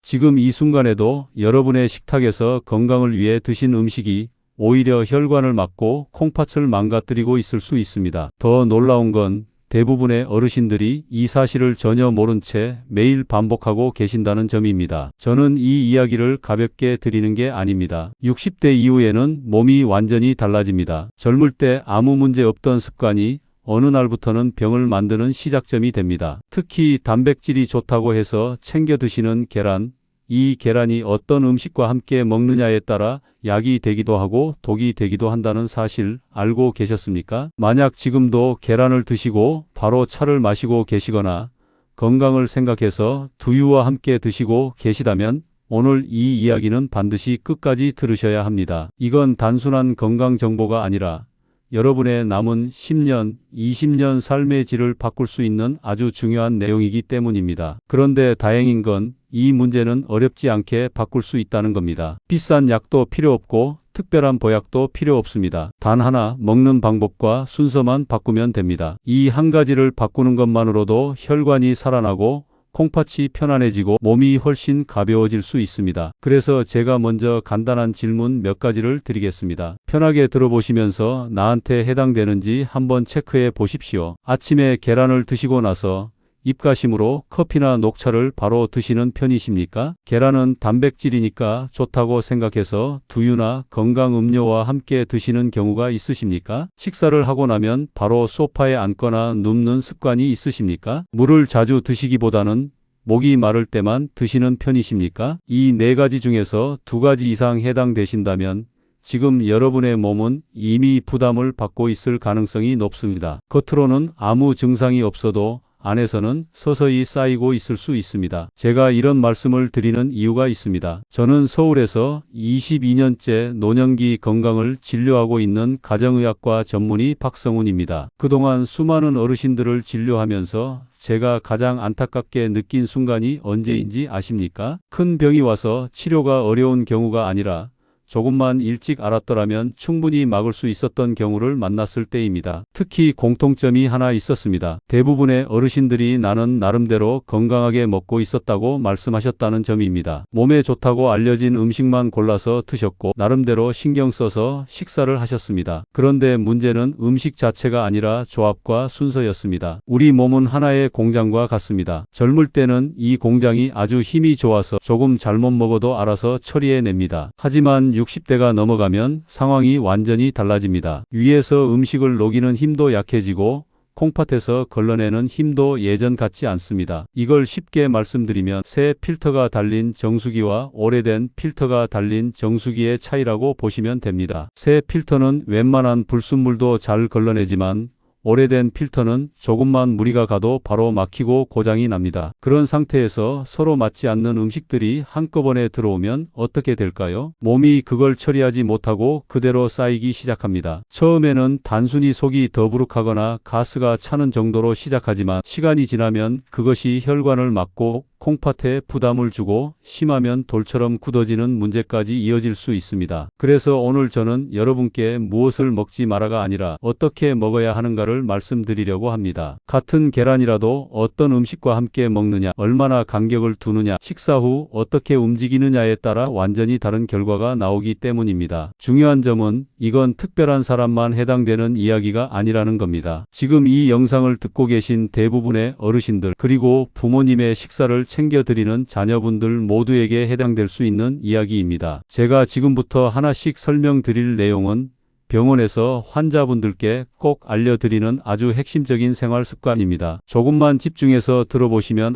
지금 이 순간에도 여러분의 식탁에서 건강을 위해 드신 음식이 오히려 혈관을 막고 콩팥을 망가뜨리고 있을 수 있습니다. 더 놀라운 건 대부분의 어르신들이 이 사실을 전혀 모른 채 매일 반복하고 계신다는 점입니다. 저는 이 이야기를 가볍게 드리는 게 아닙니다. 60대 이후에는 몸이 완전히 달라집니다. 젊을 때 아무 문제 없던 습관이 어느 날부터는 병을 만드는 시작점이 됩니다. 특히 단백질이 좋다고 해서 챙겨 드시는 계란, 이 계란이 어떤 음식과 함께 먹느냐에 따라 약이 되기도 하고 독이 되기도 한다는 사실 알고 계셨습니까? 만약 지금도 계란을 드시고 바로 차를 마시고 계시거나 건강을 생각해서 두유와 함께 드시고 계시다면 오늘 이 이야기는 반드시 끝까지 들으셔야 합니다. 이건 단순한 건강 정보가 아니라 여러분의 남은 10년, 20년 삶의 질을 바꿀 수 있는 아주 중요한 내용이기 때문입니다. 그런데 다행인 건 이 문제는 어렵지 않게 바꿀 수 있다는 겁니다. 비싼 약도 필요 없고 특별한 보약도 필요 없습니다. 단 하나, 먹는 방법과 순서만 바꾸면 됩니다. 이 한 가지를 바꾸는 것만으로도 혈관이 살아나고 콩팥이 편안해지고 몸이 훨씬 가벼워질 수 있습니다. 그래서 제가 먼저 간단한 질문 몇 가지를 드리겠습니다. 편하게 들어보시면서 나한테 해당되는지 한번 체크해 보십시오. 아침에 계란을 드시고 나서 입가심으로 커피나 녹차를 바로 드시는 편이십니까? 계란은 단백질이니까 좋다고 생각해서 두유나 건강 음료와 함께 드시는 경우가 있으십니까? 식사를 하고 나면 바로 소파에 앉거나 눕는 습관이 있으십니까? 물을 자주 드시기보다는 목이 마를 때만 드시는 편이십니까? 이 네 가지 중에서 두 가지 이상 해당되신다면 지금 여러분의 몸은 이미 부담을 받고 있을 가능성이 높습니다. 겉으로는 아무 증상이 없어도 안에서는 서서히 쌓이고 있을 수 있습니다. 제가 이런 말씀을 드리는 이유가 있습니다. 저는 서울에서 22년째 노년기 건강을 진료하고 있는 가정의학과 전문의 박성훈입니다. 그동안 수많은 어르신들을 진료하면서 제가 가장 안타깝게 느낀 순간이 언제인지 아십니까? 큰 병이 와서 치료가 어려운 경우가 아니라 조금만 일찍 알았더라면 충분히 막을 수 있었던 경우를 만났을 때입니다. 특히 공통점이 하나 있었습니다. 대부분의 어르신들이 나는 나름대로 건강하게 먹고 있었다고 말씀하셨다는 점입니다. 몸에 좋다고 알려진 음식만 골라서 드셨고 나름대로 신경 써서 식사를 하셨습니다. 그런데 문제는 음식 자체가 아니라 조합과 순서였습니다. 우리 몸은 하나의 공장과 같습니다. 젊을 때는 이 공장이 아주 힘이 좋아서 조금 잘못 먹어도 알아서 처리해냅니다. 하지만 60대가 넘어가면 상황이 완전히 달라집니다. 위에서 음식을 녹이는 힘도 약해지고 콩팥에서 걸러내는 힘도 예전 같지 않습니다. 이걸 쉽게 말씀드리면 새 필터가 달린 정수기와 오래된 필터가 달린 정수기의 차이라고 보시면 됩니다. 새 필터는 웬만한 불순물도 잘 걸러내지만 오래된 필터는 조금만 무리가 가도 바로 막히고 고장이 납니다. 그런 상태에서 서로 맞지 않는 음식들이 한꺼번에 들어오면 어떻게 될까요? 몸이 그걸 처리하지 못하고 그대로 쌓이기 시작합니다. 처음에는 단순히 속이 더부룩하거나 가스가 차는 정도로 시작하지만 시간이 지나면 그것이 혈관을 막고 콩팥에 부담을 주고 심하면 돌처럼 굳어지는 문제까지 이어질 수 있습니다. 그래서 오늘 저는 여러분께 무엇을 먹지 마라가 아니라 어떻게 먹어야 하는가를 말씀드리려고 합니다. 같은 계란이라도 어떤 음식과 함께 먹느냐, 얼마나 간격을 두느냐, 식사 후 어떻게 움직이느냐에 따라 완전히 다른 결과가 나오기 때문입니다. 중요한 점은 이건 특별한 사람만 해당되는 이야기가 아니라는 겁니다. 지금 이 영상을 듣고 계신 대부분의 어르신들 그리고 부모님의 식사를 챙겨드리는 자녀분들 모두에게 해당될 수 있는 이야기입니다. 제가 지금부터 하나씩 설명드릴 내용은 병원에서 환자분들께 꼭 알려드리는 아주 핵심적인 생활 습관입니다. 조금만 집중해서 들어보시면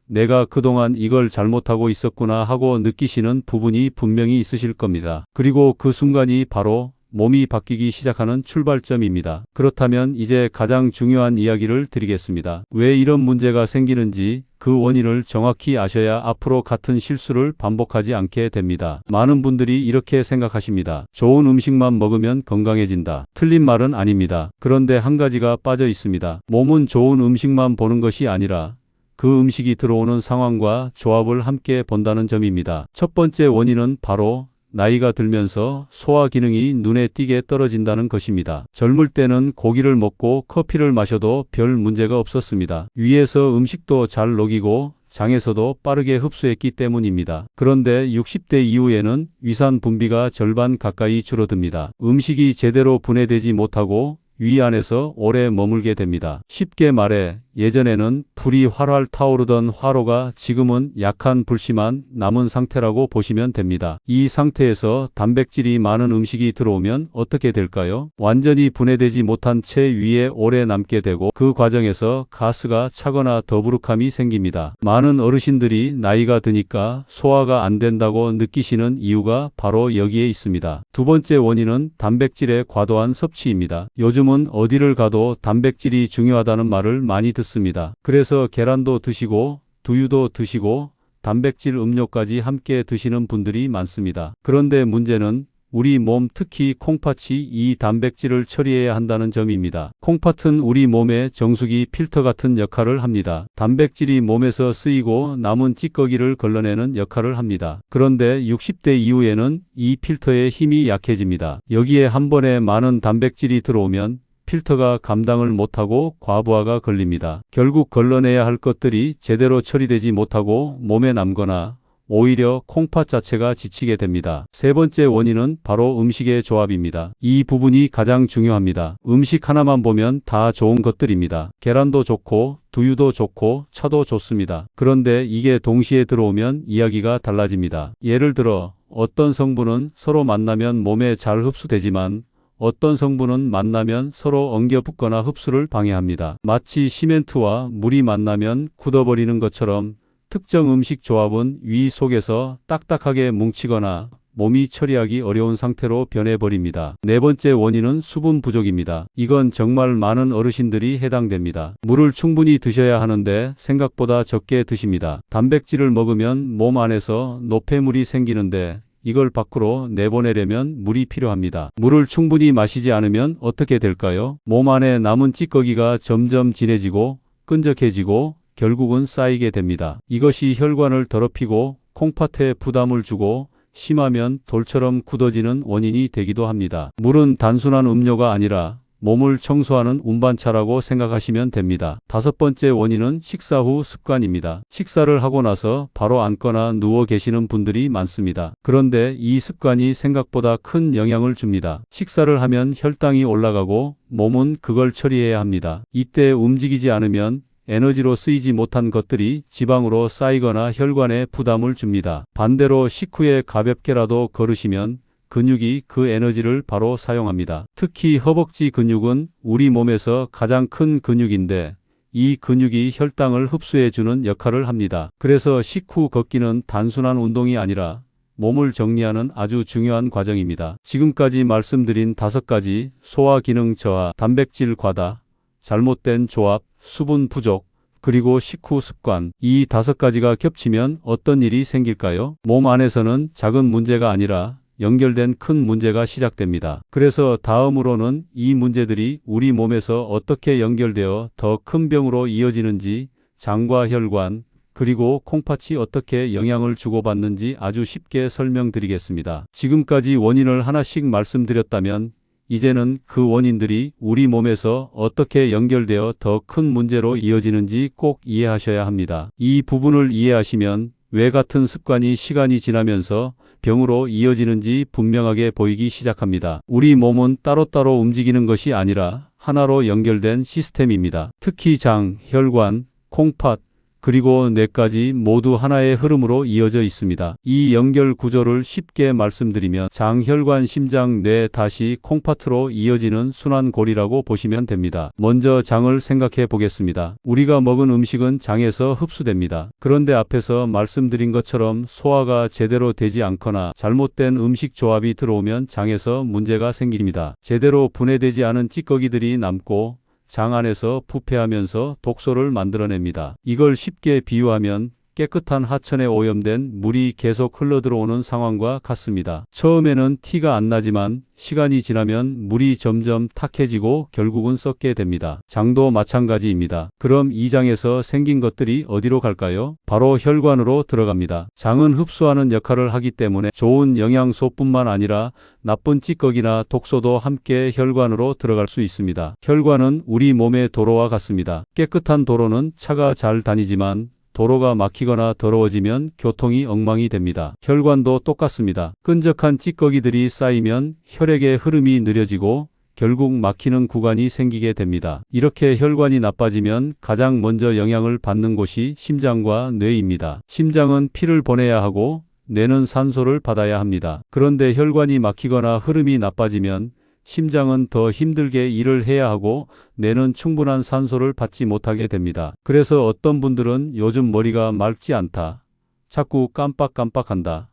내가 그동안 이걸 잘못하고 있었구나 하고 느끼시는 부분이 분명히 있으실 겁니다. 그리고 그 순간이 바로 몸이 바뀌기 시작하는 출발점입니다. 그렇다면 이제 가장 중요한 이야기를 드리겠습니다. 왜 이런 문제가 생기는지 그 원인을 정확히 아셔야 앞으로 같은 실수를 반복하지 않게 됩니다. 많은 분들이 이렇게 생각하십니다. 좋은 음식만 먹으면 건강해진다. 틀린 말은 아닙니다. 그런데 한 가지가 빠져 있습니다. 몸은 좋은 음식만 보는 것이 아니라 그 음식이 들어오는 상황과 조합을 함께 본다는 점입니다. 첫 번째 원인은 바로 나이가 들면서 소화 기능이 눈에 띄게 떨어진다는 것입니다. 젊을 때는 고기를 먹고 커피를 마셔도 별 문제가 없었습니다. 위에서 음식도 잘 녹이고 장에서도 빠르게 흡수했기 때문입니다. 그런데 60대 이후에는 위산 분비가 절반 가까이 줄어듭니다. 음식이 제대로 분해되지 못하고 위 안에서 오래 머물게 됩니다. 쉽게 말해 예전에는 불이 활활 타오르던 화로가 지금은 약한 불씨만 남은 상태라고 보시면 됩니다. 이 상태에서 단백질이 많은 음식이 들어오면 어떻게 될까요? 완전히 분해되지 못한 채 위에 오래 남게 되고 그 과정에서 가스가 차거나 더부룩함이 생깁니다. 많은 어르신들이 나이가 드니까 소화가 안 된다고 느끼시는 이유가 바로 여기에 있습니다. 두 번째 원인은 단백질의 과도한 섭취입니다. 요즘은 어디를 가도 단백질이 중요하다는 말을 많이 듣습니다. 그래서 계란도 드시고 두유도 드시고 단백질 음료까지 함께 드시는 분들이 많습니다. 그런데 문제는 우리 몸 특히 콩팥이 이 단백질을 처리해야 한다는 점입니다. 콩팥은 우리 몸의 정수기 필터 같은 역할을 합니다. 단백질이 몸에서 쓰이고 남은 찌꺼기를 걸러내는 역할을 합니다. 그런데 60대 이후에는 이 필터의 힘이 약해집니다. 여기에 한 번에 많은 단백질이 들어오면 필터가 감당을 못하고 과부하가 걸립니다. 결국 걸러내야 할 것들이 제대로 처리되지 못하고 몸에 남거나 오히려 콩팥 자체가 지치게 됩니다. 세 번째 원인은 바로 음식의 조합입니다. 이 부분이 가장 중요합니다. 음식 하나만 보면 다 좋은 것들입니다. 계란도 좋고 두유도 좋고 차도 좋습니다. 그런데 이게 동시에 들어오면 이야기가 달라집니다. 예를 들어 어떤 성분은 서로 만나면 몸에 잘 흡수되지만 어떤 성분은 만나면 서로 엉겨붙거나 흡수를 방해합니다. 마치 시멘트와 물이 만나면 굳어버리는 것처럼 특정 음식 조합은 위 속에서 딱딱하게 뭉치거나 몸이 처리하기 어려운 상태로 변해버립니다. 네 번째 원인은 수분 부족입니다. 이건 정말 많은 어르신들이 해당됩니다. 물을 충분히 드셔야 하는데 생각보다 적게 드십니다. 단백질을 먹으면 몸 안에서 노폐물이 생기는데 이걸 밖으로 내보내려면 물이 필요합니다. 물을 충분히 마시지 않으면 어떻게 될까요? 몸 안에 남은 찌꺼기가 점점 진해지고 끈적해지고 결국은 쌓이게 됩니다. 이것이 혈관을 더럽히고 콩팥에 부담을 주고 심하면 돌처럼 굳어지는 원인이 되기도 합니다. 물은 단순한 음료가 아니라 몸을 청소하는 운반차라고 생각하시면 됩니다. 다섯 번째 원인은 식사 후 습관입니다. 식사를 하고 나서 바로 앉거나 누워 계시는 분들이 많습니다. 그런데 이 습관이 생각보다 큰 영향을 줍니다. 식사를 하면 혈당이 올라가고 몸은 그걸 처리해야 합니다. 이때 움직이지 않으면 에너지로 쓰이지 못한 것들이 지방으로 쌓이거나 혈관에 부담을 줍니다. 반대로 식후에 가볍게라도 걸으시면 근육이 그 에너지를 바로 사용합니다. 특히 허벅지 근육은 우리 몸에서 가장 큰 근육인데 이 근육이 혈당을 흡수해주는 역할을 합니다. 그래서 식후 걷기는 단순한 운동이 아니라 몸을 정리하는 아주 중요한 과정입니다. 지금까지 말씀드린 5가지 소화 기능 저하, 단백질 과다, 잘못된 조합, 수분 부족, 그리고 식후 습관, 이 5가지가 겹치면 어떤 일이 생길까요? 몸 안에서는 작은 문제가 아니라 연결된 큰 문제가 시작됩니다. 그래서 다음으로는 이 문제들이 우리 몸에서 어떻게 연결되어 더 큰 병으로 이어지는지, 장과 혈관, 그리고 콩팥이 어떻게 영향을 주고받는지 아주 쉽게 설명드리겠습니다. 지금까지 원인을 하나씩 말씀드렸다면 이제는 그 원인들이 우리 몸에서 어떻게 연결되어 더 큰 문제로 이어지는지 꼭 이해하셔야 합니다. 이 부분을 이해하시면 왜 같은 습관이 시간이 지나면서 병으로 이어지는지 분명하게 보이기 시작합니다. 우리 몸은 따로따로 움직이는 것이 아니라 하나로 연결된 시스템입니다. 특히 장, 혈관, 콩팥, 그리고 뇌까지 모두 하나의 흐름으로 이어져 있습니다. 이 연결 구조를 쉽게 말씀드리면 장, 혈관, 심장, 뇌, 다시 콩팥으로 이어지는 순환고리라고 보시면 됩니다. 먼저 장을 생각해 보겠습니다. 우리가 먹은 음식은 장에서 흡수됩니다. 그런데 앞에서 말씀드린 것처럼 소화가 제대로 되지 않거나 잘못된 음식 조합이 들어오면 장에서 문제가 생깁니다. 제대로 분해되지 않은 찌꺼기들이 남고 장 안에서 부패하면서 독소를 만들어냅니다. 이걸 쉽게 비유하면 깨끗한 하천에 오염된 물이 계속 흘러들어오는 상황과 같습니다. 처음에는 티가 안 나지만 시간이 지나면 물이 점점 탁해지고 결국은 썩게 됩니다. 장도 마찬가지입니다. 그럼 이 장에서 생긴 것들이 어디로 갈까요? 바로 혈관으로 들어갑니다. 장은 흡수하는 역할을 하기 때문에 좋은 영양소뿐만 아니라 나쁜 찌꺼기나 독소도 함께 혈관으로 들어갈 수 있습니다. 혈관은 우리 몸의 도로와 같습니다. 깨끗한 도로는 차가 잘 다니지만 도로가 막히거나 더러워지면 교통이 엉망이 됩니다. 혈관도 똑같습니다. 끈적한 찌꺼기들이 쌓이면 혈액의 흐름이 느려지고 결국 막히는 구간이 생기게 됩니다. 이렇게 혈관이 나빠지면 가장 먼저 영향을 받는 곳이 심장과 뇌입니다. 심장은 피를 보내야 하고 뇌는 산소를 받아야 합니다. 그런데 혈관이 막히거나 흐름이 나빠지면 심장은 더 힘들게 일을 해야 하고 뇌는 충분한 산소를 받지 못하게 됩니다. 그래서 어떤 분들은 요즘 머리가 맑지 않다, 자꾸 깜빡깜빡한다,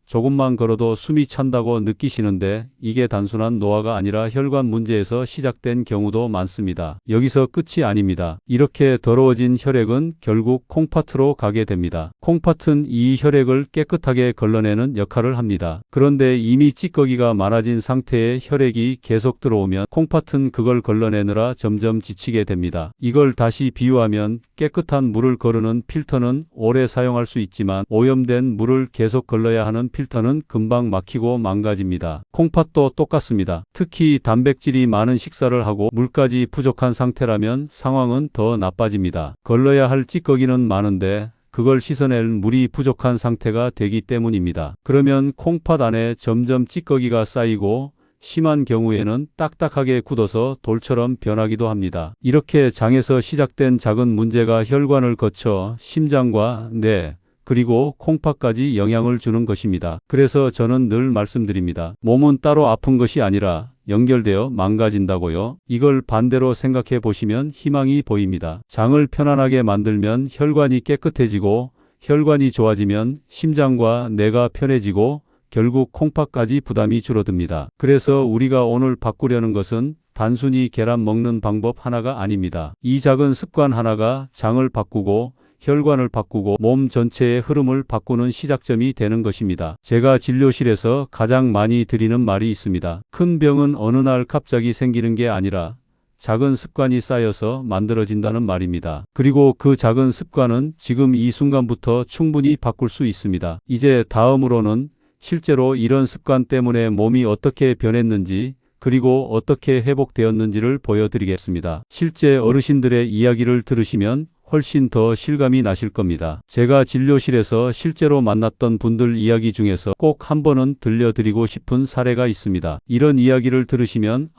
조금만 걸어도 숨이 찬다고 느끼시는데 이게 단순한 노화가 아니라 혈관 문제에서 시작된 경우도 많습니다. 여기서 끝이 아닙니다. 이렇게 더러워진 혈액은 결국 콩팥으로 가게 됩니다. 콩팥은 이 혈액을 깨끗하게 걸러내는 역할을 합니다. 그런데 이미 찌꺼기가 많아진 상태의 혈액이 계속 들어오면 콩팥은 그걸 걸러내느라 점점 지치게 됩니다. 이걸 다시 비유하면 깨끗한 물을 거르는 필터는 오래 사용할 수 있지만 오염된 물을 계속 걸러야 하는 필터는 금방 막히고 망가집니다. 콩팥도 똑같습니다. 특히 단백질이 많은 식사를 하고 물까지 부족한 상태라면 상황은 더 나빠집니다. 걸러야 할 찌꺼기는 많은데 그걸 씻어낼 물이 부족한 상태가 되기 때문입니다. 그러면 콩팥 안에 점점 찌꺼기가 쌓이고 심한 경우에는 딱딱하게 굳어서 돌처럼 변하기도 합니다. 이렇게 장에서 시작된 작은 문제가 혈관을 거쳐 심장과 뇌, 그리고 콩팥까지 영향을 주는 것입니다. 그래서 저는 늘 말씀드립니다. 몸은 따로 아픈 것이 아니라 연결되어 망가진다고요. 이걸 반대로 생각해 보시면 희망이 보입니다. 장을 편안하게 만들면 혈관이 깨끗해지고 혈관이 좋아지면 심장과 뇌가 편해지고 결국 콩팥까지 부담이 줄어듭니다. 그래서 우리가 오늘 바꾸려는 것은 단순히 계란 먹는 방법 하나가 아닙니다. 이 작은 습관 하나가 장을 바꾸고 혈관을 바꾸고 몸 전체의 흐름을 바꾸는 시작점이 되는 것입니다. 제가 진료실에서 가장 많이 드리는 말이 있습니다. 큰 병은 어느 날 갑자기 생기는 게 아니라 작은 습관이 쌓여서 만들어진다는 말입니다. 그리고 그 작은 습관은 지금 이 순간부터 충분히 바꿀 수 있습니다. 이제 다음으로는 실제로 이런 습관 때문에 몸이 어떻게 변했는지 그리고 어떻게 회복되었는지를 보여드리겠습니다. 실제 어르신들의 이야기를 들으시면 훨씬 더 실감이 나실 겁니다. 제가 진료실에서 실제로 만났던 분들 이야기 중에서 꼭 한 번은 들려드리고 싶은 사례가 있습니다. 이런 이야기를 들으시면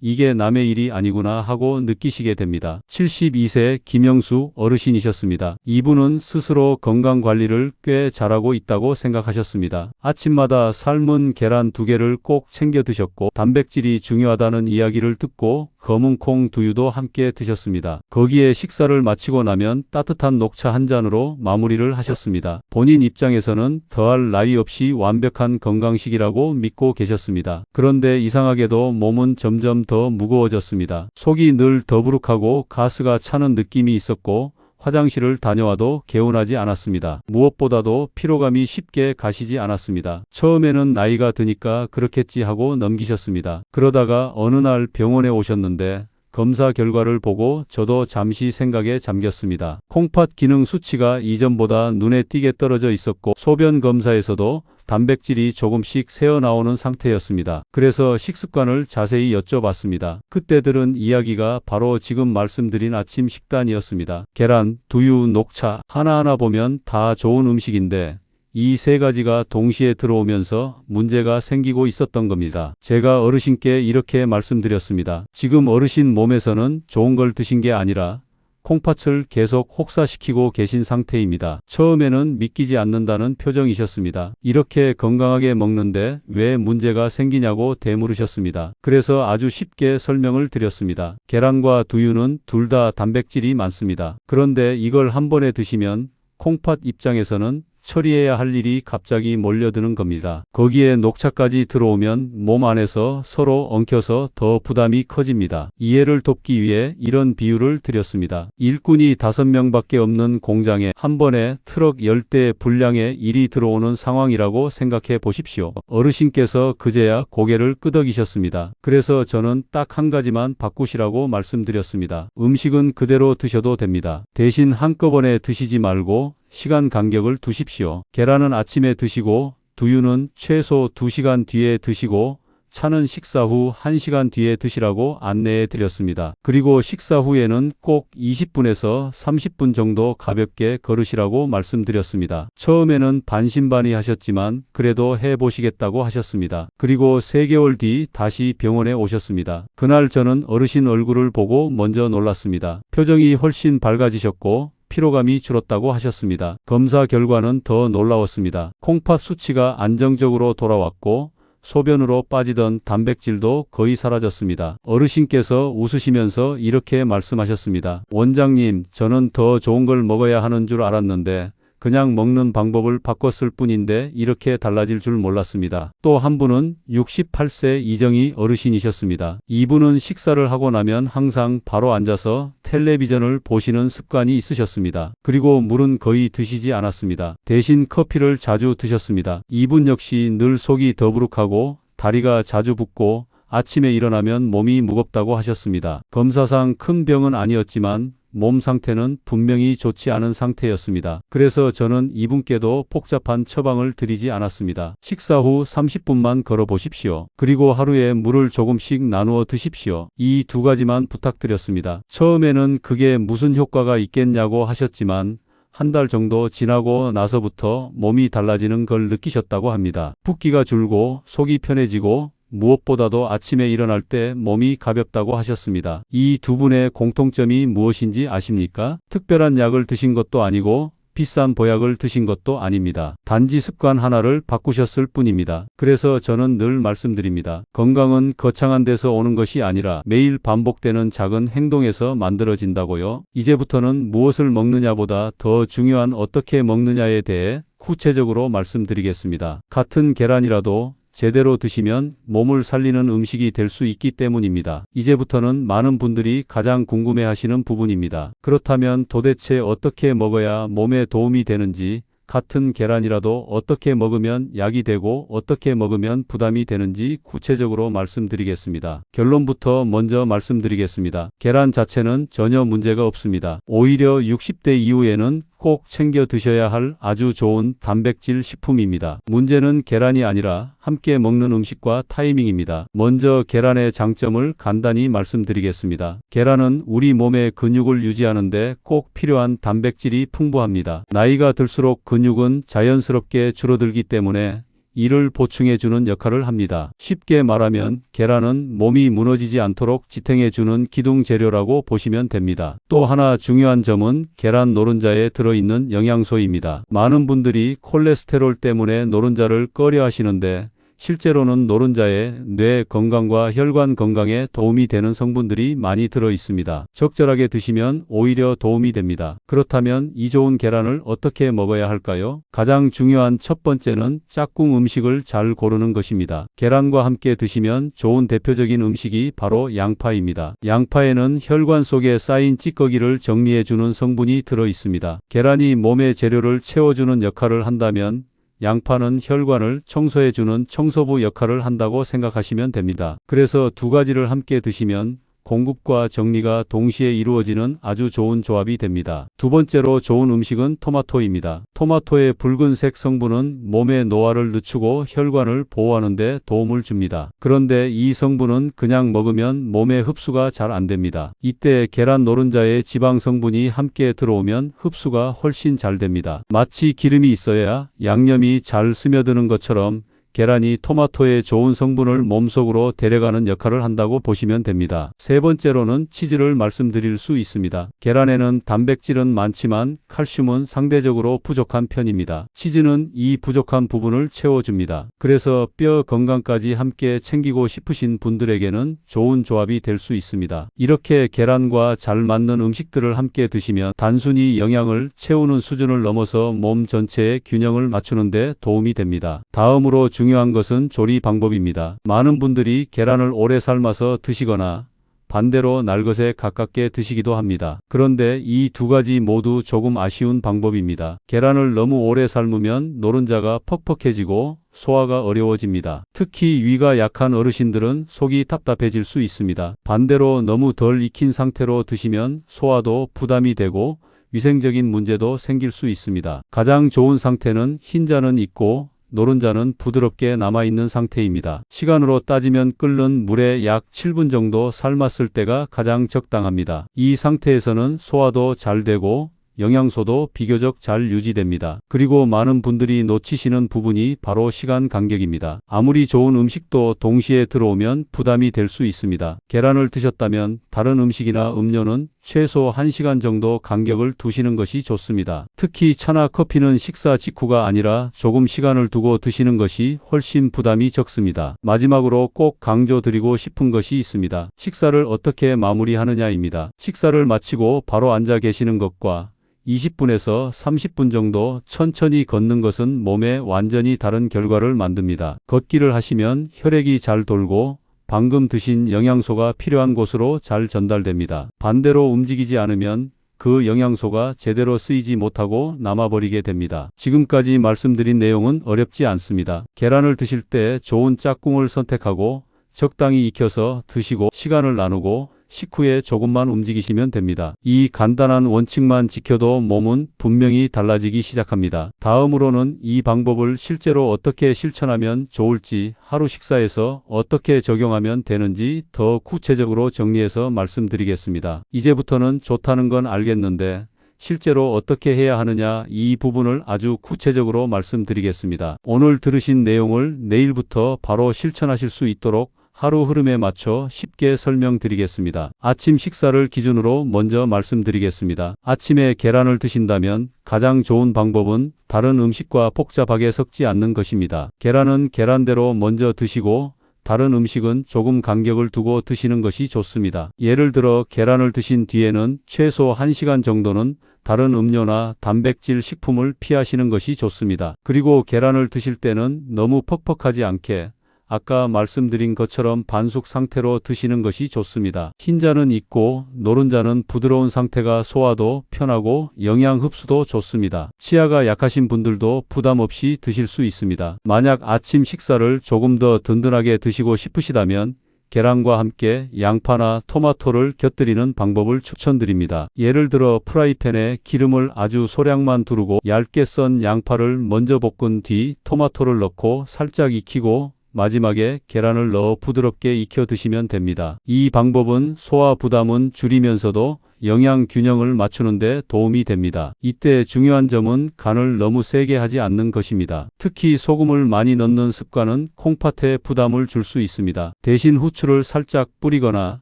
이게 남의 일이 아니구나 하고 느끼시게 됩니다. 72세 김영수 어르신이셨습니다. 이분은 스스로 건강관리를 꽤 잘하고 있다고 생각하셨습니다. 아침마다 삶은 계란 2개를 꼭 챙겨 드셨고 단백질이 중요하다는 이야기를 듣고 검은콩 두유도 함께 드셨습니다. 거기에 식사를 마치고 나면 따뜻한 녹차 한 잔으로 마무리를 하셨습니다. 본인 입장에서는 더할 나위 없이 완벽한 건강식이라고 믿고 계셨습니다. 그런데 이상하게도 몸은 점점 더 무거워졌습니다. 속이 늘 더부룩하고 가스가 차는 느낌이 있었고 화장실을 다녀와도 개운하지 않았습니다. 무엇보다도 피로감이 쉽게 가시지 않았습니다. 처음에는 나이가 드니까 그렇겠지 하고 넘기셨습니다. 그러다가 어느 날 병원에 오셨는데 검사 결과를 보고 저도 잠시 생각에 잠겼습니다. 콩팥 기능 수치가 이전보다 눈에 띄게 떨어져 있었고 소변 검사에서도 단백질이 조금씩 새어나오는 상태였습니다. 그래서 식습관을 자세히 여쭤봤습니다. 그때 들은 이야기가 바로 지금 말씀드린 아침 식단이었습니다. 계란, 두유, 녹차 하나하나 보면 다 좋은 음식인데 이 3가지가 동시에 들어오면서 문제가 생기고 있었던 겁니다. 제가 어르신께 이렇게 말씀드렸습니다. 지금 어르신 몸에서는 좋은 걸 드신 게 아니라 콩팥을 계속 혹사시키고 계신 상태입니다. 처음에는 믿기지 않는다는 표정이셨습니다. 이렇게 건강하게 먹는데 왜 문제가 생기냐고 되물으셨습니다. 그래서 아주 쉽게 설명을 드렸습니다. 계란과 두유는 둘 다 단백질이 많습니다. 그런데 이걸 한 번에 드시면 콩팥 입장에서는 처리해야 할 일이 갑자기 몰려드는 겁니다. 거기에 녹차까지 들어오면 몸 안에서 서로 엉켜서 더 부담이 커집니다. 이해를 돕기 위해 이런 비유를 드렸습니다. 일꾼이 5명밖에 없는 공장에 한 번에 트럭 10대 분량의 일이 들어오는 상황이라고 생각해 보십시오. 어르신께서 그제야 고개를 끄덕이셨습니다. 그래서 저는 딱 한 가지만 바꾸시라고 말씀드렸습니다. 음식은 그대로 드셔도 됩니다. 대신 한꺼번에 드시지 말고 시간 간격을 두십시오. 계란은 아침에 드시고 두유는 최소 2시간 뒤에 드시고 차는 식사 후 1시간 뒤에 드시라고 안내해 드렸습니다. 그리고 식사 후에는 꼭 20분에서 30분 정도 가볍게 걸으시라고 말씀드렸습니다. 처음에는 반신반의 하셨지만 그래도 해보시겠다고 하셨습니다. 그리고 3개월 뒤 다시 병원에 오셨습니다. 그날 저는 어르신 얼굴을 보고 먼저 놀랐습니다. 표정이 훨씬 밝아지셨고 피로감이 줄었다고 하셨습니다. 검사 결과는 더 놀라웠습니다. 콩팥 수치가 안정적으로 돌아왔고 소변으로 빠지던 단백질도 거의 사라졌습니다. 어르신께서 웃으시면서 이렇게 말씀하셨습니다. 원장님, 저는 더 좋은 걸 먹어야 하는 줄 알았는데 그냥 먹는 방법을 바꿨을 뿐인데 이렇게 달라질 줄 몰랐습니다. 또 한 분은 68세 이정희 어르신이셨습니다. 이분은 식사를 하고 나면 항상 바로 앉아서 텔레비전을 보시는 습관이 있으셨습니다. 그리고 물은 거의 드시지 않았습니다. 대신 커피를 자주 드셨습니다. 이분 역시 늘 속이 더부룩하고 다리가 자주 붓고 아침에 일어나면 몸이 무겁다고 하셨습니다. 검사상 큰 병은 아니었지만 몸 상태는 분명히 좋지 않은 상태였습니다. 그래서 저는 이분께도 복잡한 처방을 드리지 않았습니다. 식사 후 30분만 걸어 보십시오. 그리고 하루에 물을 조금씩 나누어 드십시오. 이 2가지만 부탁드렸습니다. 처음에는 그게 무슨 효과가 있겠냐고 하셨지만 한 달 정도 지나고 나서부터 몸이 달라지는 걸 느끼셨다고 합니다. 붓기가 줄고 속이 편해지고 무엇보다도 아침에 일어날 때 몸이 가볍다고 하셨습니다. 이 2분의 공통점이 무엇인지 아십니까? 특별한 약을 드신 것도 아니고 비싼 보약을 드신 것도 아닙니다. 단지 습관 하나를 바꾸셨을 뿐입니다. 그래서 저는 늘 말씀드립니다. 건강은 거창한 데서 오는 것이 아니라 매일 반복되는 작은 행동에서 만들어진다고요. 이제부터는 무엇을 먹느냐보다 더 중요한 어떻게 먹느냐에 대해 구체적으로 말씀드리겠습니다. 같은 계란이라도 제대로 드시면 몸을 살리는 음식이 될 수 있기 때문입니다. 이제부터는 많은 분들이 가장 궁금해하시는 부분입니다. 그렇다면 도대체 어떻게 먹어야 몸에 도움이 되는지, 같은 계란이라도 어떻게 먹으면 약이 되고 어떻게 먹으면 부담이 되는지 구체적으로 말씀드리겠습니다. 결론부터 먼저 말씀드리겠습니다. 계란 자체는 전혀 문제가 없습니다. 오히려 60대 이후에는 꼭 챙겨 드셔야 할 아주 좋은 단백질 식품입니다. 문제는 계란이 아니라 함께 먹는 음식과 타이밍입니다. 먼저 계란의 장점을 간단히 말씀드리겠습니다. 계란은 우리 몸의 근육을 유지하는 데 꼭 필요한 단백질이 풍부합니다. 나이가 들수록 근육은 자연스럽게 줄어들기 때문에 이를 보충해주는 역할을 합니다. 쉽게 말하면 계란은 몸이 무너지지 않도록 지탱해주는 기둥 재료라고 보시면 됩니다. 또 하나 중요한 점은 계란 노른자에 들어있는 영양소입니다. 많은 분들이 콜레스테롤 때문에 노른자를 꺼려 하시는데 실제로는 노른자에 뇌 건강과 혈관 건강에 도움이 되는 성분들이 많이 들어 있습니다. 적절하게 드시면 오히려 도움이 됩니다. 그렇다면 이 좋은 계란을 어떻게 먹어야 할까요? 가장 중요한 첫 번째는 짝꿍 음식을 잘 고르는 것입니다. 계란과 함께 드시면 좋은 대표적인 음식이 바로 양파입니다. 양파에는 혈관 속에 쌓인 찌꺼기를 정리해주는 성분이 들어 있습니다. 계란이 몸의 재료를 채워주는 역할을 한다면 양파는 혈관을 청소해주는 청소부 역할을 한다고 생각하시면 됩니다. 그래서 2가지를 함께 드시면 공급과 정리가 동시에 이루어지는 아주 좋은 조합이 됩니다. 두 번째로 좋은 음식은 토마토입니다. 토마토의 붉은색 성분은 몸의 노화를 늦추고 혈관을 보호하는 데 도움을 줍니다. 그런데 이 성분은 그냥 먹으면 몸에 흡수가 잘 안 됩니다. 이때 계란 노른자의 지방 성분이 함께 들어오면 흡수가 훨씬 잘 됩니다. 마치 기름이 있어야 양념이 잘 스며드는 것처럼 계란이 토마토의 좋은 성분을 몸속으로 데려가는 역할을 한다고 보시면 됩니다. 세 번째로는 치즈를 말씀드릴 수 있습니다. 계란에는 단백질은 많지만 칼슘은 상대적으로 부족한 편입니다. 치즈는 이 부족한 부분을 채워줍니다. 그래서 뼈 건강까지 함께 챙기고 싶으신 분들에게는 좋은 조합이 될 수 있습니다. 이렇게 계란과 잘 맞는 음식들을 함께 드시면 단순히 영양을 채우는 수준을 넘어서 몸 전체의 균형을 맞추는 데 도움이 됩니다. 다음으로 중요한 것은 조리 방법입니다. 많은 분들이 계란을 오래 삶아서 드시거나 반대로 날 것에 가깝게 드시기도 합니다. 그런데 이 2가지 모두 조금 아쉬운 방법입니다. 계란을 너무 오래 삶으면 노른자가 퍽퍽해지고 소화가 어려워집니다. 특히 위가 약한 어르신들은 속이 답답해질 수 있습니다. 반대로 너무 덜 익힌 상태로 드시면 소화도 부담이 되고 위생적인 문제도 생길 수 있습니다. 가장 좋은 상태는 흰자는 익고 노른자는 부드럽게 남아있는 상태입니다. 시간으로 따지면 끓는 물에 약 7분 정도 삶았을 때가 가장 적당합니다. 이 상태에서는 소화도 잘 되고 영양소도 비교적 잘 유지됩니다. 그리고 많은 분들이 놓치시는 부분이 바로 시간 간격입니다. 아무리 좋은 음식도 동시에 들어오면 부담이 될 수 있습니다. 계란을 드셨다면 다른 음식이나 음료는 최소 1시간 정도 간격을 두시는 것이 좋습니다. 특히 차나 커피는 식사 직후가 아니라 조금 시간을 두고 드시는 것이 훨씬 부담이 적습니다. 마지막으로 꼭 강조드리고 싶은 것이 있습니다. 식사를 어떻게 마무리하느냐입니다. 식사를 마치고 바로 앉아 계시는 것과 20분에서 30분 정도 천천히 걷는 것은 몸에 완전히 다른 결과를 만듭니다. 걷기를 하시면 혈액이 잘 돌고 방금 드신 영양소가 필요한 곳으로 잘 전달됩니다. 반대로 움직이지 않으면 그 영양소가 제대로 쓰이지 못하고 남아버리게 됩니다. 지금까지 말씀드린 내용은 어렵지 않습니다. 계란을 드실 때 좋은 짝꿍을 선택하고 적당히 익혀서 드시고 시간을 나누고 식후에 조금만 움직이시면 됩니다. 이 간단한 원칙만 지켜도 몸은 분명히 달라지기 시작합니다. 다음으로는 이 방법을 실제로 어떻게 실천하면 좋을지, 하루 식사에서 어떻게 적용하면 되는지 더 구체적으로 정리해서 말씀드리겠습니다. 이제부터는 좋다는 건 알겠는데 실제로 어떻게 해야 하느냐, 이 부분을 아주 구체적으로 말씀드리겠습니다. 오늘 들으신 내용을 내일부터 바로 실천하실 수 있도록 하루 흐름에 맞춰 쉽게 설명드리겠습니다. 아침 식사를 기준으로 먼저 말씀드리겠습니다. 아침에 계란을 드신다면 가장 좋은 방법은 다른 음식과 복잡하게 섞지 않는 것입니다. 계란은 계란대로 먼저 드시고 다른 음식은 조금 간격을 두고 드시는 것이 좋습니다. 예를 들어 계란을 드신 뒤에는 최소 1시간 정도는 다른 음료나 단백질 식품을 피하시는 것이 좋습니다. 그리고 계란을 드실 때는 너무 퍽퍽하지 않게 아까 말씀드린 것처럼 반숙 상태로 드시는 것이 좋습니다. 흰자는 익고 노른자는 부드러운 상태가 소화도 편하고 영양 흡수도 좋습니다. 치아가 약하신 분들도 부담 없이 드실 수 있습니다. 만약 아침 식사를 조금 더 든든하게 드시고 싶으시다면 계란과 함께 양파나 토마토를 곁들이는 방법을 추천드립니다. 예를 들어 프라이팬에 기름을 아주 소량만 두르고 얇게 썬 양파를 먼저 볶은 뒤 토마토를 넣고 살짝 익히고 마지막에 계란을 넣어 부드럽게 익혀 드시면 됩니다. 이 방법은 소화 부담은 줄이면서도 영양 균형을 맞추는 데 도움이 됩니다. 이때 중요한 점은 간을 너무 세게 하지 않는 것입니다. 특히 소금을 많이 넣는 습관은 콩팥에 부담을 줄 수 있습니다. 대신 후추를 살짝 뿌리거나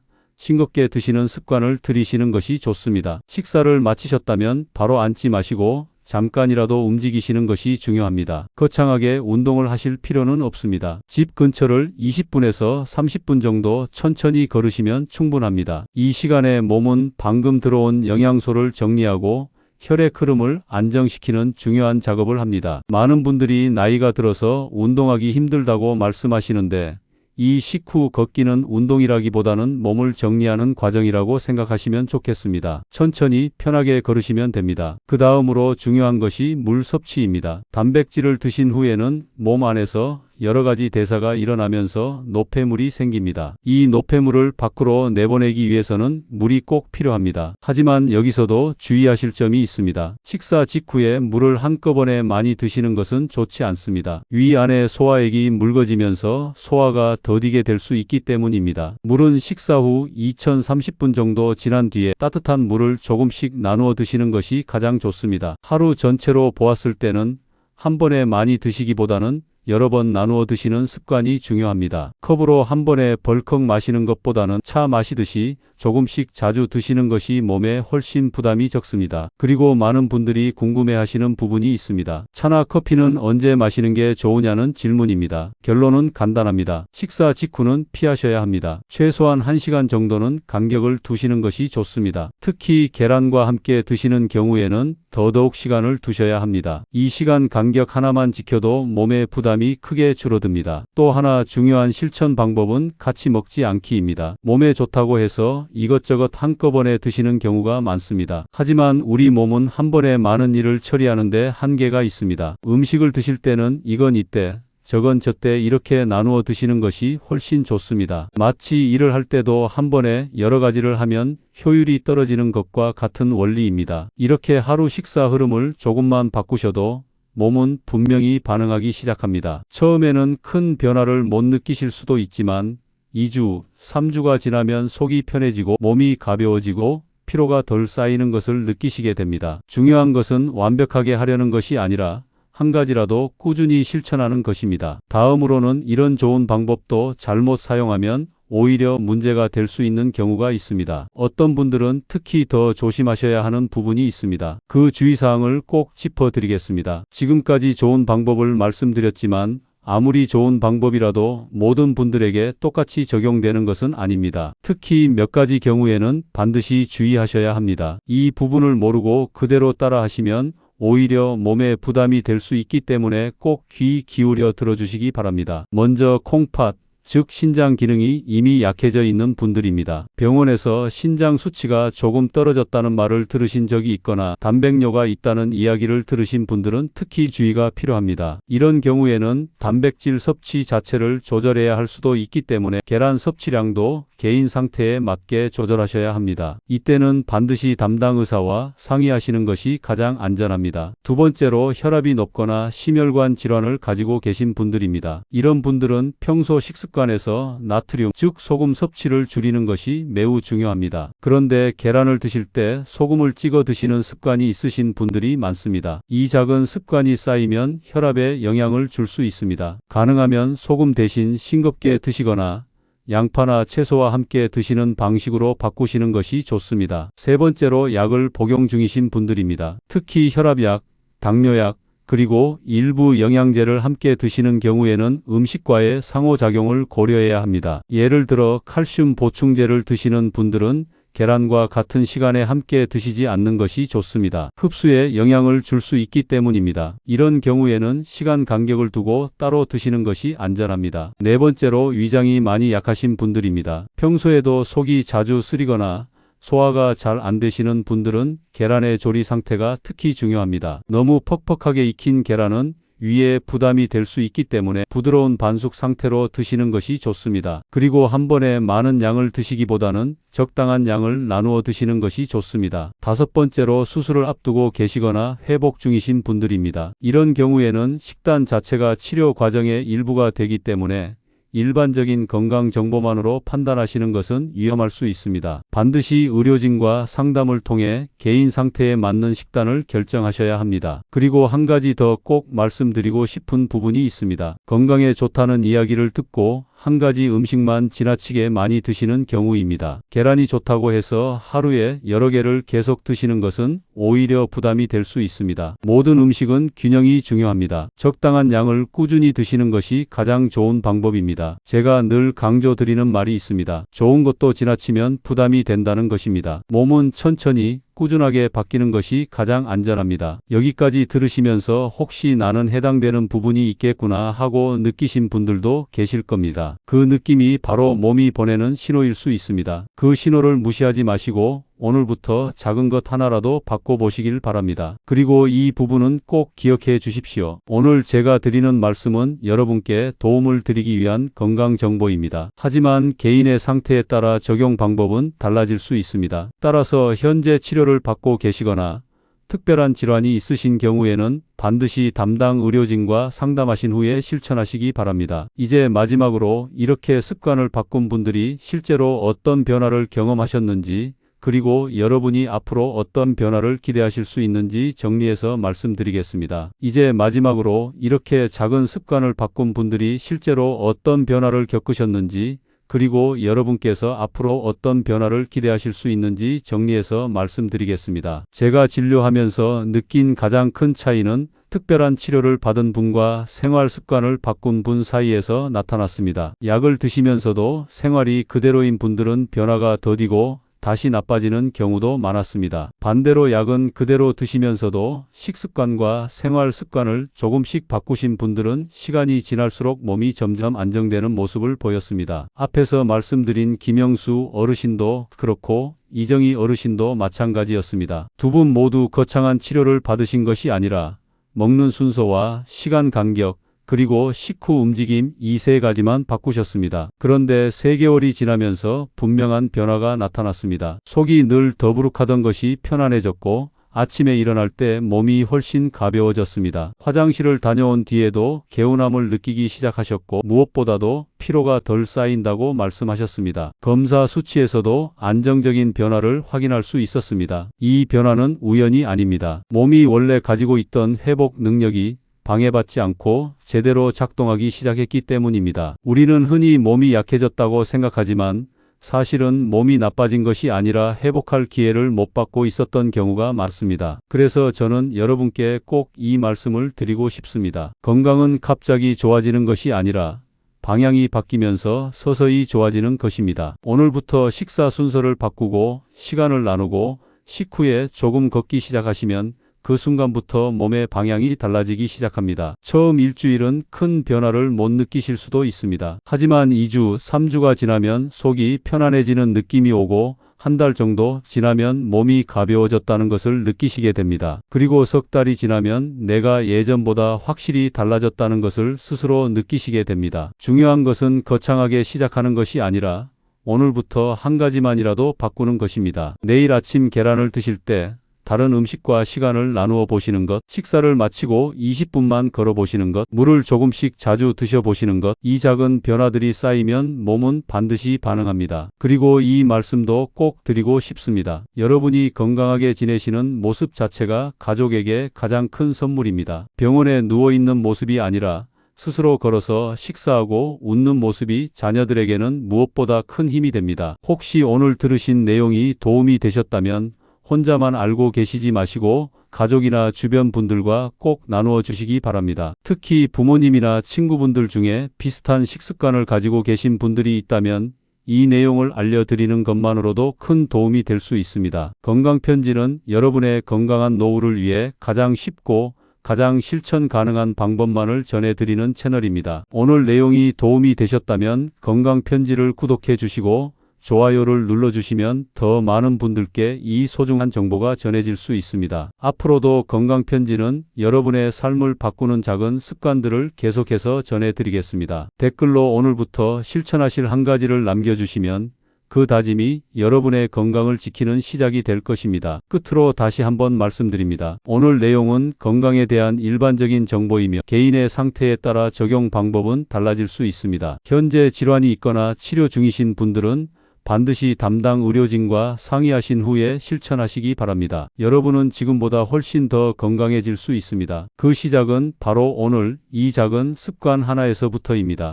싱겁게 드시는 습관을 들이시는 것이 좋습니다. 식사를 마치셨다면 바로 앉지 마시고 잠깐이라도 움직이시는 것이 중요합니다. 거창하게 운동을 하실 필요는 없습니다. 집 근처를 20분에서 30분 정도 천천히 걸으시면 충분합니다. 이 시간에 몸은 방금 들어온 영양소를 정리하고 혈액 흐름을 안정시키는 중요한 작업을 합니다. 많은 분들이 나이가 들어서 운동하기 힘들다고 말씀하시는데 이 식후 걷기는 운동이라기보다는 몸을 정리하는 과정이라고 생각하시면 좋겠습니다. 천천히 편하게 걸으시면 됩니다. 그 다음으로 중요한 것이 물 섭취입니다. 단백질을 드신 후에는 몸 안에서 여러 가지 대사가 일어나면서 노폐물이 생깁니다. 이 노폐물을 밖으로 내보내기 위해서는 물이 꼭 필요합니다. 하지만 여기서도 주의하실 점이 있습니다. 식사 직후에 물을 한꺼번에 많이 드시는 것은 좋지 않습니다. 위 안에 소화액이 묽어지면서 소화가 더디게 될 수 있기 때문입니다. 물은 식사 후 2030분 정도 지난 뒤에 따뜻한 물을 조금씩 나누어 드시는 것이 가장 좋습니다. 하루 전체로 보았을 때는 한 번에 많이 드시기보다는 여러 번 나누어 드시는 습관이 중요합니다. 컵으로 한 번에 벌컥 마시는 것보다는 차 마시듯이 조금씩 자주 드시는 것이 몸에 훨씬 부담이 적습니다. 그리고 많은 분들이 궁금해하시는 부분이 있습니다. 차나 커피는 언제 마시는 게 좋으냐는 질문입니다. 결론은 간단합니다. 식사 직후는 피하셔야 합니다. 최소한 1시간 정도는 간격을 두시는 것이 좋습니다. 특히 계란과 함께 드시는 경우에는 더더욱 시간을 두셔야 합니다. 이 시간 간격 하나만 지켜도 몸의 부담이 크게 줄어듭니다. 또 하나 중요한 실천 방법은 같이 먹지 않기입니다. 몸에 좋다고 해서 이것저것 한꺼번에 드시는 경우가 많습니다. 하지만 우리 몸은 한 번에 많은 일을 처리하는데 한계가 있습니다. 음식을 드실 때는 이건 이때, 저건 저때 이렇게 나누어 드시는 것이 훨씬 좋습니다. 마치 일을 할 때도 한 번에 여러 가지를 하면 효율이 떨어지는 것과 같은 원리입니다. 이렇게 하루 식사 흐름을 조금만 바꾸셔도 몸은 분명히 반응하기 시작합니다. 처음에는 큰 변화를 못 느끼실 수도 있지만 2주, 3주가 지나면 속이 편해지고 몸이 가벼워지고 피로가 덜 쌓이는 것을 느끼시게 됩니다. 중요한 것은 완벽하게 하려는 것이 아니라 한 가지라도 꾸준히 실천하는 것입니다. 다음으로는 이런 좋은 방법도 잘못 사용하면 오히려 문제가 될 수 있는 경우가 있습니다. 어떤 분들은 특히 더 조심하셔야 하는 부분이 있습니다. 그 주의사항을 꼭 짚어드리겠습니다. 지금까지 좋은 방법을 말씀드렸지만 아무리 좋은 방법이라도 모든 분들에게 똑같이 적용되는 것은 아닙니다. 특히 몇 가지 경우에는 반드시 주의하셔야 합니다. 이 부분을 모르고 그대로 따라 하시면 오히려 몸에 부담이 될 수 있기 때문에 꼭 귀 기울여 들어주시기 바랍니다. 먼저 콩팥, 즉 신장 기능이 이미 약해져 있는 분들입니다. 병원에서 신장 수치가 조금 떨어졌다는 말을 들으신 적이 있거나 단백뇨가 있다는 이야기를 들으신 분들은 특히 주의가 필요합니다. 이런 경우에는 단백질 섭취 자체를 조절해야 할 수도 있기 때문에 계란 섭취량도 개인 상태에 맞게 조절하셔야 합니다. 이때는 반드시 담당 의사와 상의하시는 것이 가장 안전합니다. 두 번째로 혈압이 높거나 심혈관 질환을 가지고 계신 분들입니다. 이런 분들은 평소 식습관에서 나트륨, 즉 소금 섭취를 줄이는 것이 매우 중요합니다. 그런데 계란을 드실 때 소금을 찍어 드시는 습관이 있으신 분들이 많습니다. 이 작은 습관이 쌓이면 혈압에 영향을 줄 수 있습니다. 가능하면 소금 대신 싱겁게 드시거나 양파나 채소와 함께 드시는 방식으로 바꾸시는 것이 좋습니다. 세 번째로 약을 복용 중이신 분들입니다. 특히 혈압약, 당뇨약, 그리고 일부 영양제를 함께 드시는 경우에는 음식과의 상호작용을 고려해야 합니다. 예를 들어 칼슘 보충제를 드시는 분들은 계란과 같은 시간에 함께 드시지 않는 것이 좋습니다. 흡수에 영향을 줄 수 있기 때문입니다. 이런 경우에는 시간 간격을 두고 따로 드시는 것이 안전합니다. 네 번째로 위장이 많이 약하신 분들입니다. 평소에도 속이 자주 쓰리거나 소화가 잘 안 되시는 분들은 계란의 조리 상태가 특히 중요합니다. 너무 퍽퍽하게 익힌 계란은 위에 부담이 될 수 있기 때문에 부드러운 반숙 상태로 드시는 것이 좋습니다. 그리고 한 번에 많은 양을 드시기보다는 적당한 양을 나누어 드시는 것이 좋습니다. 다섯 번째로 수술을 앞두고 계시거나 회복 중이신 분들입니다. 이런 경우에는 식단 자체가 치료 과정의 일부가 되기 때문에 일반적인 건강 정보만으로 판단하시는 것은 위험할 수 있습니다. 반드시 의료진과 상담을 통해 개인 상태에 맞는 식단을 결정하셔야 합니다. 그리고 한 가지 더 꼭 말씀드리고 싶은 부분이 있습니다. 건강에 좋다는 이야기를 듣고 한 가지 음식만 지나치게 많이 드시는 경우입니다. 계란이 좋다고 해서 하루에 여러 개를 계속 드시는 것은 오히려 부담이 될 수 있습니다. 모든 음식은 균형이 중요합니다. 적당한 양을 꾸준히 드시는 것이 가장 좋은 방법입니다. 제가 늘 강조드리는 말이 있습니다. 좋은 것도 지나치면 부담이 된다는 것입니다. 몸은 천천히 꾸준하게 바뀌는 것이 가장 안전합니다. 여기까지 들으시면서 혹시 나는 해당되는 부분이 있겠구나 하고 느끼신 분들도 계실 겁니다. 그 느낌이 바로 몸이 보내는 신호일 수 있습니다. 그 신호를 무시하지 마시고 오늘부터 작은 것 하나라도 바꿔보시길 바랍니다. 그리고 이 부분은 꼭 기억해 주십시오. 오늘 제가 드리는 말씀은 여러분께 도움을 드리기 위한 건강 정보입니다. 하지만 개인의 상태에 따라 적용 방법은 달라질 수 있습니다. 따라서 현재 치료를 받고 계시거나 특별한 질환이 있으신 경우에는 반드시 담당 의료진과 상담하신 후에 실천하시기 바랍니다. 이제 마지막으로 이렇게 습관을 바꾼 분들이 실제로 어떤 변화를 경험하셨는지 그리고 여러분이 앞으로 어떤 변화를 기대하실 수 있는지 정리해서 말씀드리겠습니다. 이제 마지막으로 이렇게 작은 습관을 바꾼 분들이 실제로 어떤 변화를 겪으셨는지 그리고 여러분께서 앞으로 어떤 변화를 기대하실 수 있는지 정리해서 말씀드리겠습니다. 제가 진료하면서 느낀 가장 큰 차이는 특별한 치료를 받은 분과 생활 습관을 바꾼 분 사이에서 나타났습니다. 약을 드시면서도 생활이 그대로인 분들은 변화가 더디고 다시 나빠지는 경우도 많았습니다. 반대로 약은 그대로 드시면서도 식습관과 생활 습관을 조금씩 바꾸신 분들은 시간이 지날수록 몸이 점점 안정되는 모습을 보였습니다. 앞에서 말씀드린 김영수 어르신도 그렇고 이정희 어르신도 마찬가지였습니다. 두 분 모두 거창한 치료를 받으신 것이 아니라 먹는 순서와 시간 간격, 그리고 식후 움직임 이 세 가지만 바꾸셨습니다. 그런데 3개월이 지나면서 분명한 변화가 나타났습니다. 속이 늘 더부룩하던 것이 편안해졌고 아침에 일어날 때 몸이 훨씬 가벼워졌습니다. 화장실을 다녀온 뒤에도 개운함을 느끼기 시작하셨고 무엇보다도 피로가 덜 쌓인다고 말씀하셨습니다. 검사 수치에서도 안정적인 변화를 확인할 수 있었습니다. 이 변화는 우연이 아닙니다. 몸이 원래 가지고 있던 회복 능력이 방해받지 않고 제대로 작동하기 시작했기 때문입니다. 우리는 흔히 몸이 약해졌다고 생각하지만 사실은 몸이 나빠진 것이 아니라 회복할 기회를 못 받고 있었던 경우가 많습니다. 그래서 저는 여러분께 꼭 이 말씀을 드리고 싶습니다. 건강은 갑자기 좋아지는 것이 아니라 방향이 바뀌면서 서서히 좋아지는 것입니다. 오늘부터 식사 순서를 바꾸고 시간을 나누고 식후에 조금 걷기 시작하시면 그 순간부터 몸의 방향이 달라지기 시작합니다. 처음 일주일은 큰 변화를 못 느끼실 수도 있습니다. 하지만 2주, 3주가 지나면 속이 편안해지는 느낌이 오고 한 달 정도 지나면 몸이 가벼워졌다는 것을 느끼시게 됩니다. 그리고 석 달이 지나면 내가 예전보다 확실히 달라졌다는 것을 스스로 느끼시게 됩니다. 중요한 것은 거창하게 시작하는 것이 아니라 오늘부터 한 가지만이라도 바꾸는 것입니다. 내일 아침 계란을 드실 때 다른 음식과 시간을 나누어 보시는 것, 식사를 마치고 20분만 걸어 보시는 것, 물을 조금씩 자주 드셔 보시는 것, 이 작은 변화들이 쌓이면 몸은 반드시 반응합니다. 그리고 이 말씀도 꼭 드리고 싶습니다. 여러분이 건강하게 지내시는 모습 자체가 가족에게 가장 큰 선물입니다. 병원에 누워 있는 모습이 아니라 스스로 걸어서 식사하고 웃는 모습이 자녀들에게는 무엇보다 큰 힘이 됩니다. 혹시 오늘 들으신 내용이 도움이 되셨다면 혼자만 알고 계시지 마시고 가족이나 주변 분들과 꼭 나누어 주시기 바랍니다. 특히 부모님이나 친구분들 중에 비슷한 식습관을 가지고 계신 분들이 있다면 이 내용을 알려드리는 것만으로도 큰 도움이 될 수 있습니다. 건강편지는 여러분의 건강한 노후를 위해 가장 쉽고 가장 실천 가능한 방법만을 전해드리는 채널입니다. 오늘 내용이 도움이 되셨다면 건강편지를 구독해 주시고 좋아요를 눌러주시면 더 많은 분들께 이 소중한 정보가 전해질 수 있습니다. 앞으로도 건강편지는 여러분의 삶을 바꾸는 작은 습관들을 계속해서 전해드리겠습니다. 댓글로 오늘부터 실천하실 한 가지를 남겨주시면 그 다짐이 여러분의 건강을 지키는 시작이 될 것입니다. 끝으로 다시 한번 말씀드립니다. 오늘 내용은 건강에 대한 일반적인 정보이며 개인의 상태에 따라 적용 방법은 달라질 수 있습니다. 현재 질환이 있거나 치료 중이신 분들은 반드시 담당 의료진과 상의하신 후에 실천하시기 바랍니다. 여러분은 지금보다 훨씬 더 건강해질 수 있습니다. 그 시작은 바로 오늘 이 작은 습관 하나에서부터입니다.